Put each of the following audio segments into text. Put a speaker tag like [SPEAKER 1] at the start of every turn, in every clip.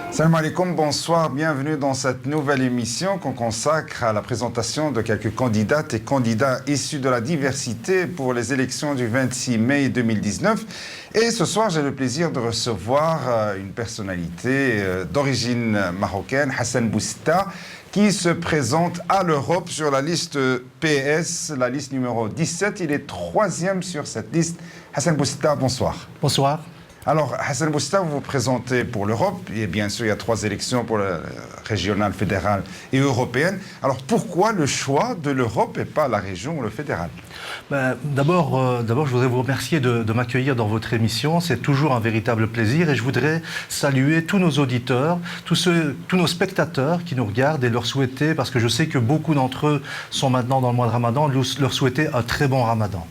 [SPEAKER 1] Salam alaikum, bonsoir, bienvenue dans cette nouvelle émission qu'on consacre à la présentation de quelques candidates et candidats issus de la diversité pour les élections du 26 mai 2019. Et ce soir, j'ai le plaisir de recevoir une personnalité d'origine marocaine, Hassan Boustta, qui se présente à l'Europe sur la liste PS, la liste numéro 17. Il est troisième sur cette liste. Hassan Boustta, bonsoir.
[SPEAKER 2] Bonsoir.
[SPEAKER 1] Alors, Hassan Boustta, vous vous présentez pour l'Europe, et bien sûr, il y a 3 élections pour la régionale, fédérale et européenne. Alors, pourquoi le choix de l'Europe et pas la région ou le fédéral?
[SPEAKER 2] D'abord, je voudrais vous remercier de m'accueillir dans votre émission. C'est toujours un véritable plaisir et je voudrais saluer tous nos auditeurs, tous nos spectateurs qui nous regardent et leur souhaiter, parce que je sais que beaucoup d'entre eux sont maintenant dans le mois de Ramadan, leur souhaiter un très bon Ramadan.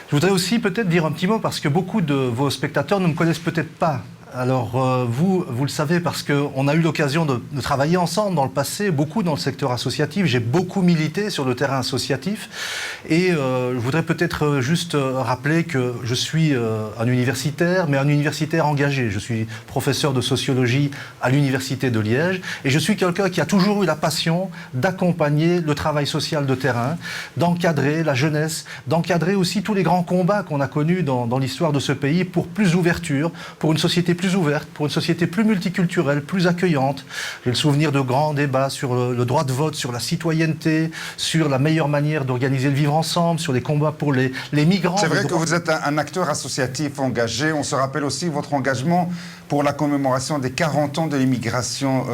[SPEAKER 2] Je voudrais aussi peut-être dire un petit mot parce que beaucoup de vos spectateurs ne me connaissent peut-être pas. Alors vous le savez parce qu'on a eu l'occasion de travailler ensemble dans le passé, beaucoup dans le secteur associatif. J'ai beaucoup milité sur le terrain associatif et je voudrais peut-être juste rappeler que je suis un universitaire, mais un universitaire engagé. Je suis professeur de sociologie à l'université de Liège et je suis quelqu'un qui a toujours eu la passion d'accompagner le travail social de terrain, d'encadrer la jeunesse, d'encadrer aussi tous les grands combats qu'on a connus dans l'histoire de ce pays pour plus d'ouverture, pour une société plus ouverte, pour une société plus multiculturelle, plus accueillante. J'ai le souvenir de grands débats sur le droit de vote, sur la citoyenneté, sur la meilleure manière d'organiser le vivre ensemble, sur les combats pour les migrants.
[SPEAKER 1] C'est vrai que vous êtes un acteur associatif engagé. On se rappelle aussi votre engagement pour la commémoration des 40 ans de l'immigration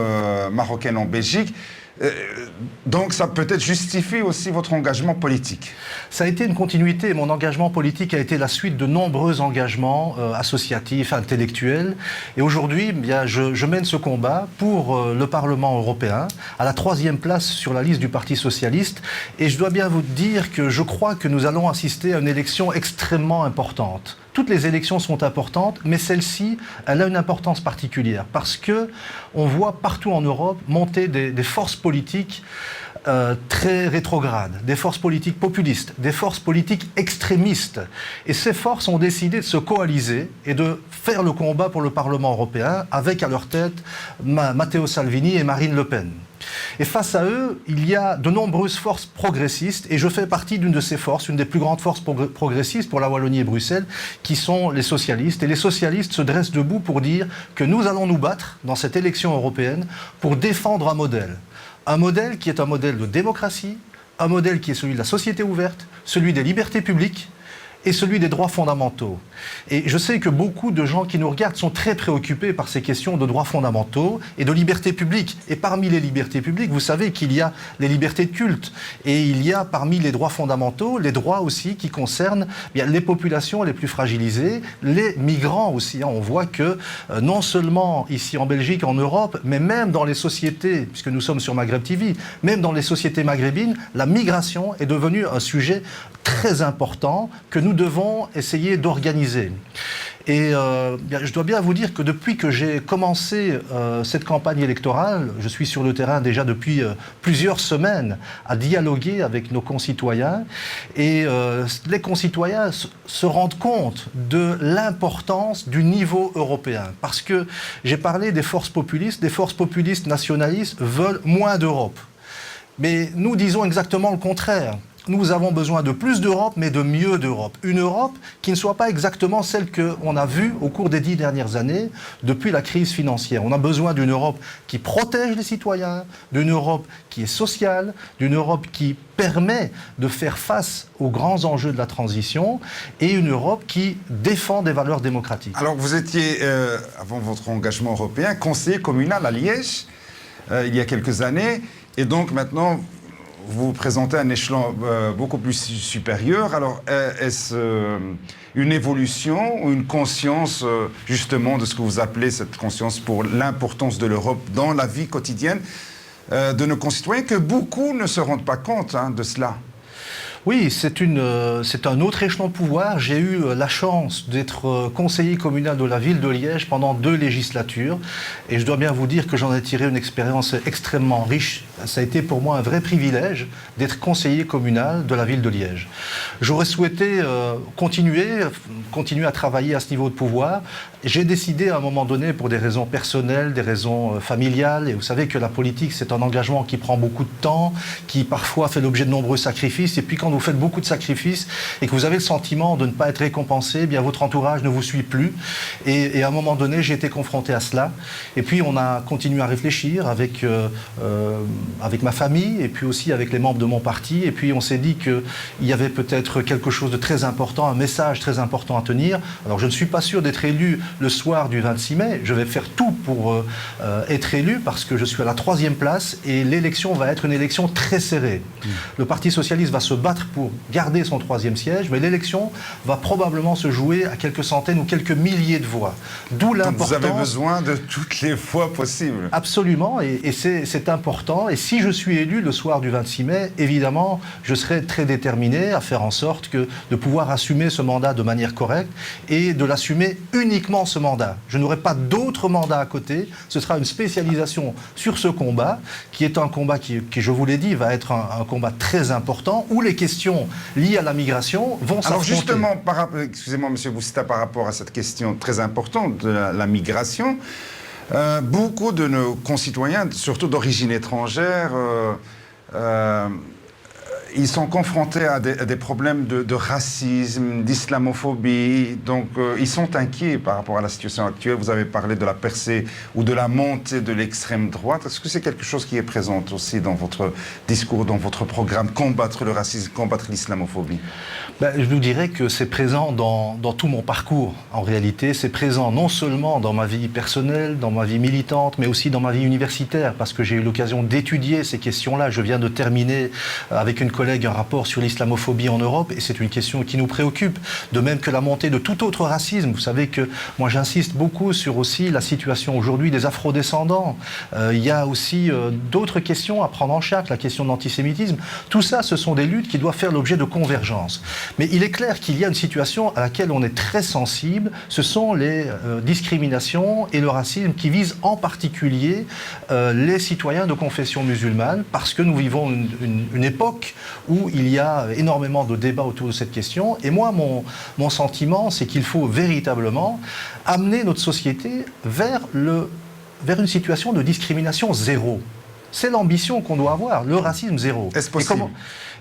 [SPEAKER 1] marocaine en Belgique. Donc ça peut-être justifie aussi votre engagement politique.
[SPEAKER 2] Ça a été une continuité. Mon engagement politique a été la suite de nombreux engagements associatifs, intellectuels. Et aujourd'hui, je mène ce combat pour le Parlement européen, à la 3e place sur la liste du Parti socialiste. Et je dois bien vous dire que je crois que nous allons assister à une élection extrêmement importante. Toutes les élections sont importantes, mais celle-ci, elle a une importance particulière parce que on voit partout en Europe monter des forces politiques très rétrogrades, des forces politiques populistes, des forces politiques extrémistes. Et ces forces ont décidé de se coaliser et de faire le combat pour le Parlement européen avec à leur tête Matteo Salvini et Marine Le Pen. Et face à eux, il y a de nombreuses forces progressistes, et je fais partie d'une de ces forces, une des plus grandes forces progressistes pour la Wallonie et Bruxelles, qui sont les socialistes. Et les socialistes se dressent debout pour dire que nous allons nous battre dans cette élection européenne pour défendre un modèle qui est un modèle de démocratie, un modèle qui est celui de la société ouverte, celui des libertés publiques, et celui des droits fondamentaux. Et je sais que beaucoup de gens qui nous regardent sont très préoccupés par ces questions de droits fondamentaux et de libertés publiques. Et parmi les libertés publiques, vous savez qu'il y a les libertés de culte. Et il y a parmi les droits fondamentaux, les droits aussi qui concernent les populations les plus fragilisées, les migrants aussi. On voit que non seulement ici en Belgique, en Europe, mais même dans les sociétés, puisque nous sommes sur Maghreb TV, même dans les sociétés maghrébines, la migration est devenue un sujet très important que nous devons essayer d'organiser. Et je dois bien vous dire que depuis que j'ai commencé cette campagne électorale, je suis sur le terrain déjà depuis plusieurs semaines à dialoguer avec nos concitoyens et les concitoyens se rendent compte de l'importance du niveau européen. Parce que j'ai parlé des forces populistes nationalistes veulent moins d'Europe. Mais nous disons exactement le contraire. Nous avons besoin de plus d'Europe, mais de mieux d'Europe. Une Europe qui ne soit pas exactement celle qu'on a vue au cours des 10 dernières années, depuis la crise financière. On a besoin d'une Europe qui protège les citoyens, d'une Europe qui est sociale, d'une Europe qui permet de faire face aux grands enjeux de la transition et une Europe qui défend des valeurs démocratiques.
[SPEAKER 1] Alors vous étiez, avant votre engagement européen, conseiller communal à Liège, il y a quelques années, et donc maintenant vous vous présentez à un échelon beaucoup plus supérieur. Alors, est-ce une évolution ou une conscience, justement, de ce que vous appelez cette conscience pour l'importance de l'Europe dans la vie quotidienne de nos concitoyens, que beaucoup ne se rendent pas compte de cela?
[SPEAKER 2] Oui, c'est un autre échelon de pouvoir. J'ai eu la chance d'être conseiller communal de la ville de Liège pendant 2 législatures. Et je dois bien vous dire que j'en ai tiré une expérience extrêmement riche ça a été pour moi un vrai privilège d'être conseiller communal de la ville de Liège. J'aurais souhaité continuer à travailler à ce niveau de pouvoir. J'ai décidé à un moment donné, pour des raisons personnelles, des raisons familiales, et vous savez que la politique c'est un engagement qui prend beaucoup de temps, qui parfois fait l'objet de nombreux sacrifices, et puis quand vous faites beaucoup de sacrifices et que vous avez le sentiment de ne pas être récompensé, eh bien votre entourage ne vous suit plus, et à un moment donné j'ai été confronté à cela, et puis on a continué à réfléchir avec ma famille, et puis aussi avec les membres de mon parti, et puis on s'est dit qu'il y avait peut-être quelque chose de très important, un message très important à tenir. Alors je ne suis pas sûr d'être élu le soir du 26 mai, je vais faire tout pour être élu parce que je suis à la 3e place et l'élection va être une élection très serrée. Le Parti socialiste va se battre pour garder son 3e siège, mais l'élection va probablement se jouer à quelques centaines ou quelques milliers de voix. D'où l'importance...
[SPEAKER 1] Vous avez besoin de toutes les voix possibles.
[SPEAKER 2] Absolument, et c'est important. Et si je suis élu le soir du 26 mai, évidemment, je serai très déterminé à faire en sorte de pouvoir assumer ce mandat de manière correcte et de l'assumer uniquement ce mandat. Je n'aurai pas d'autres mandats à côté. Ce sera une spécialisation sur ce combat, qui est un combat qui je vous l'ai dit, va être un combat très important, où les questions liées à la migration vont s'affronter.
[SPEAKER 1] Alors justement, excusez-moi Monsieur Bousta, par rapport à cette question très importante de la migration, beaucoup de nos concitoyens, surtout d'origine étrangère, ils sont confrontés à des problèmes de racisme, d'islamophobie, donc ils sont inquiets par rapport à la situation actuelle. Vous avez parlé de la percée ou de la montée de l'extrême droite. Est-ce que c'est quelque chose qui est présent aussi dans votre discours, dans votre programme, combattre le racisme, combattre l'islamophobie?
[SPEAKER 2] Je vous dirais que c'est présent dans tout mon parcours, en réalité. C'est présent non seulement dans ma vie personnelle, dans ma vie militante, mais aussi dans ma vie universitaire, parce que j'ai eu l'occasion d'étudier ces questions-là. Je viens de terminer avec une collègue un rapport sur l'islamophobie en Europe, et c'est une question qui nous préoccupe, de même que la montée de tout autre racisme. Vous savez que moi j'insiste beaucoup sur aussi la situation aujourd'hui des afrodescendants. Il y a aussi d'autres questions à prendre en charge, la question de l'antisémitisme. Tout ça, ce sont des luttes qui doivent faire l'objet de convergence. Mais il est clair qu'il y a une situation à laquelle on est très sensible, ce sont les discriminations et le racisme qui visent en particulier les citoyens de confession musulmane, parce que nous vivons une époque où il y a énormément de débats autour de cette question. Et moi, mon sentiment, c'est qu'il faut véritablement amener notre société vers une situation de discrimination zéro. C'est l'ambition qu'on doit avoir, le racisme zéro.
[SPEAKER 1] Est-ce possible?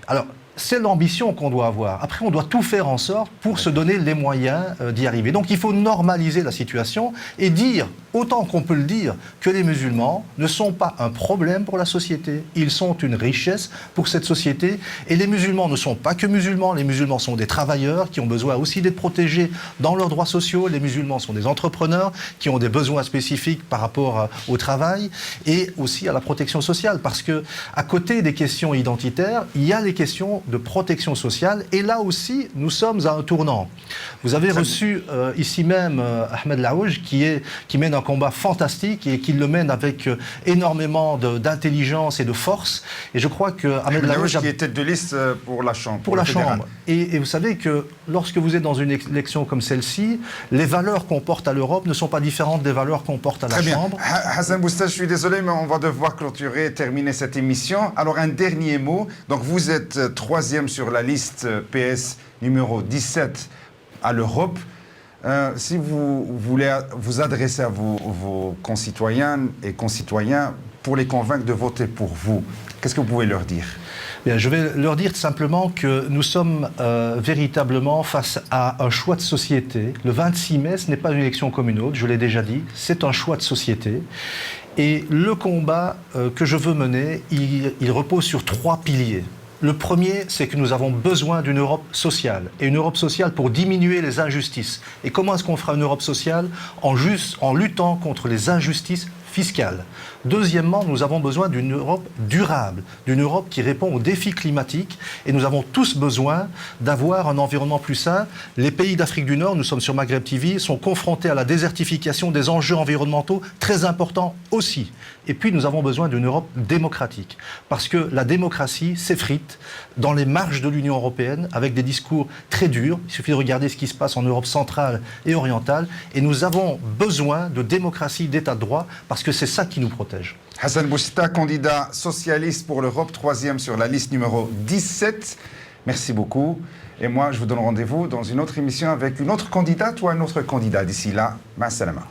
[SPEAKER 2] Alors, c'est l'ambition qu'on doit avoir. Après, on doit tout faire en sorte pour se donner les moyens d'y arriver. Donc, il faut normaliser la situation et dire, autant qu'on peut le dire, que les musulmans ne sont pas un problème pour la société. Ils sont une richesse pour cette société. Et les musulmans ne sont pas que musulmans. Les musulmans sont des travailleurs qui ont besoin aussi d'être protégés dans leurs droits sociaux. Les musulmans sont des entrepreneurs qui ont des besoins spécifiques par rapport au travail et aussi à la protection sociale. Parce que, à côté des questions identitaires, il y a les questions de protection sociale, et là aussi nous sommes à un tournant. Vous avez reçu ici même Ahmed Laouj qui mène un combat fantastique et qui le mène avec énormément d'intelligence et de force, et je crois que Ahmed Laouj
[SPEAKER 1] qui est tête de liste pour la Chambre.
[SPEAKER 2] Pour la Chambre. Et vous savez que lorsque vous êtes dans une élection comme celle-ci, les valeurs qu'on porte à l'Europe ne sont pas différentes des valeurs qu'on porte à la Chambre.
[SPEAKER 1] Hassan Bousta, je suis désolé, mais on va devoir clôturer et terminer cette émission. Alors un dernier mot. Donc vous êtes 3e sur la liste PS numéro 17 à l'Europe. Si vous voulez vous adresser à vos concitoyennes et concitoyens pour les convaincre de voter pour vous, qu'est-ce que vous pouvez leur dire?
[SPEAKER 2] Bien, je vais leur dire simplement que nous sommes véritablement face à un choix de société. Le 26 mai, ce n'est pas une élection comme une autre, je l'ai déjà dit, c'est un choix de société. Et le combat que je veux mener, il repose sur 3 piliers. Le premier, c'est que nous avons besoin d'une Europe sociale. Et une Europe sociale pour diminuer les injustices. Et comment est-ce qu'on fera une Europe sociale? En luttant contre les injustices fiscale. Deuxièmement, nous avons besoin d'une Europe durable, d'une Europe qui répond aux défis climatiques, et nous avons tous besoin d'avoir un environnement plus sain. Les pays d'Afrique du Nord, nous sommes sur Maghreb TV, sont confrontés à la désertification, des enjeux environnementaux très importants aussi. Et puis nous avons besoin d'une Europe démocratique, parce que la démocratie s'effrite dans les marges de l'Union européenne avec des discours très durs. Il suffit de regarder ce qui se passe en Europe centrale et orientale, et nous avons besoin de démocratie, d'état de droit, parce parce que c'est ça qui nous protège.
[SPEAKER 1] Hassan Bouchta, candidat socialiste pour l'Europe, 3e sur la liste numéro 17. Merci beaucoup. Et moi, je vous donne rendez-vous dans une autre émission avec une autre candidate ou un autre candidat. D'ici là, ma salama.